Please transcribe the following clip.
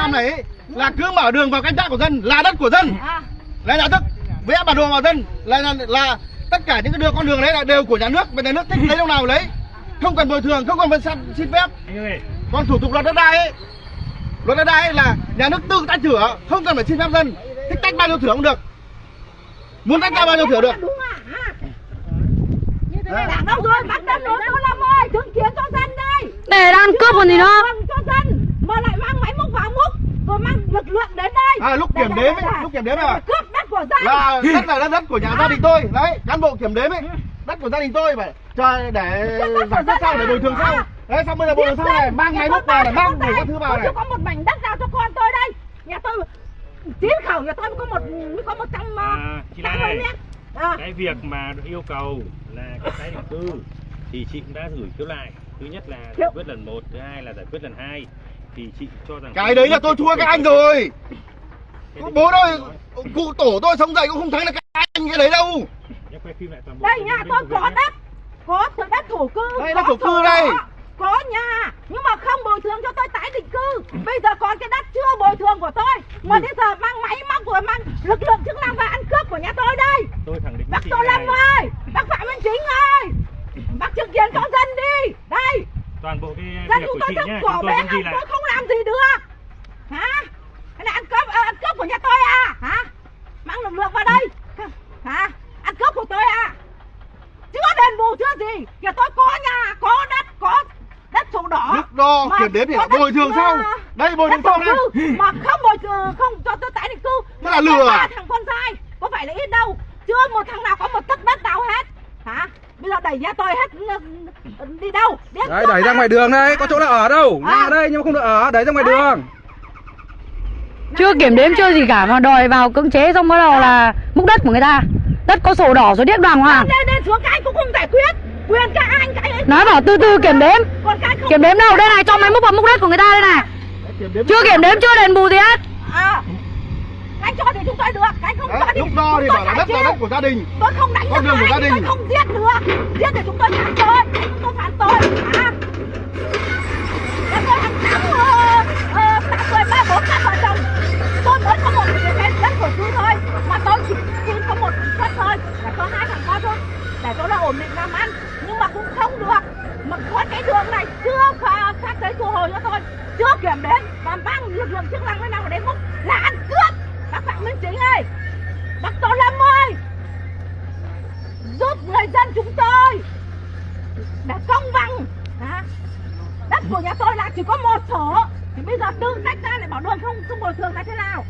Nam này ấy, là cứ mở đường vào canh tác của dân, là đất của dân, là nhà nước vẽ bản đồ vào dân, là tất cả những cái con đường đấy là đều của nhà nước, và nhà nước thích lấy đâu nào lấy, không cần bồi thường, không cần xin phép. Còn thủ tục luật đất đai ấy, là nhà nước tự tách thửa, không cần phải xin phép dân, thích tách bao nhiêu thửa cũng được, muốn tách bao nhiêu thửa được. Đâu rồi, bắt dân rồi, tôi làm ơi, chứng kiến cho dân đây. Để đang cướp còn gì nữa. Cho dân, mà lại mang máy múc vào múc, rồi mang lực lượng đến đây. Lúc kiểm đếm ấy, là cướp đất của dân. Là đất của nhà gia đình tôi, đấy, cán bộ kiểm đếm ấy, đất của gia đình tôi phải chờ để giải quyết sau, để bồi thường sau. Đấy, xong bây giờ bồi thường sau này, mang máy múc vào, để mang đủ các thứ vào này. Tôi có một mảnh đất nào cho con tôi đây, nhà tôi 9 khẩu, nhà tôi mới có 100 mét. Cái việc mà yêu cầu là cái tái định cư thì chị cũng đã gửi khiếu nại. Thứ nhất là giải quyết lần 1, thứ hai là giải quyết lần 2. Thì chị cho rằng cái đấy là tôi thua các anh rồi. Bố tôi, cụ tổ tôi sống dậy cũng không thấy là các anh cái đấy đâu. Đây nhà tôi có đất thổ cư. Đây đất thổ cư đây. Có nhà, nhưng mà không bồi thường cho tôi tái định cư. Bây giờ còn cái đất chưa bồi thường của tôi, mà bây giờ mang máy móc rồi mang lực lượng chức năng vào ăn cướp của nhà tôi đây. Tôi khẳng định bác Tô Lâm ơi, bác Phạm Minh Chính ơi, bác chứng kiến cho dân đi. Đây, toàn bộ cái dân việc chúng của tôi chị nhé, cổ bé, tôi không làm gì được. Hả? Cái này ăn cướp của nhà tôi à? Hả? Mang lực lượng vào đây. Hả? Ăn cướp của tôi à? Chưa đền bù chưa gì. Nhà tôi có nhà, có đất, có đất sổ đỏ. Nước đo kiểm đếm thì bồi thường sau. Đây bồi thường sau đây. Mà không bồi thường, không cho tôi tái định cư. Thế là lừa à? Thằng con trai có phải là ít đâu. Chưa một thằng nào có một tấc đất nào hết. Hả? Bây giờ đẩy nhà tôi hết đi đâu? Đấy, đẩy ra ngoài đường đây, có chỗ nào ở đâu. Nhà ở đây nhưng mà không được ở, đẩy ra ngoài đường. Chưa kiểm đếm chưa gì cả mà đòi vào cưỡng chế, xong bắt đầu là múc đất của người ta. Đất có sổ đỏ, số điếc đàng hoàng. Nên xuống cái anh cũng không giải quyết. Quyền các anh cái ấy. Nói bảo từ từ kiểm đếm. Kiểm đếm đâu? Đây này, cho máy múc vào múc đất của người ta đây này. Chưa kiểm đếm, chưa đền bù gì hết. Anh cho thì chúng tôi được, anh không cho thì lúc đo thì bảo là đất là đất của gia đình. Tôi không đánh con đường của gia đình, tôi không giết được. Giết thì chúng tôi phản tội, chúng tôi phản tội. Nhà tôi hàng tháng 13, 4 vợ chồng. Tôi mới có một cái đất của chú thôi, mà tôi chỉ xin có một suất thôi, là có 2 thằng con thôi, để tôi là ổn định làm ăn. Nhưng mà cũng không được, mà có cái đường này chưa khác đấy thu hồi cho tôi, chưa kiểm đến và mang lực lượng chức năng mới nào ở đây múc là ăn cướp. Bác Phạm Minh Chính ơi, bác Tô Lâm ơi, giúp người dân chúng tôi để công bằng. Đất của nhà tôi là chỉ có 1 sổ, thì bây giờ tự tách ra lại bảo đường không bồi thường là thế nào?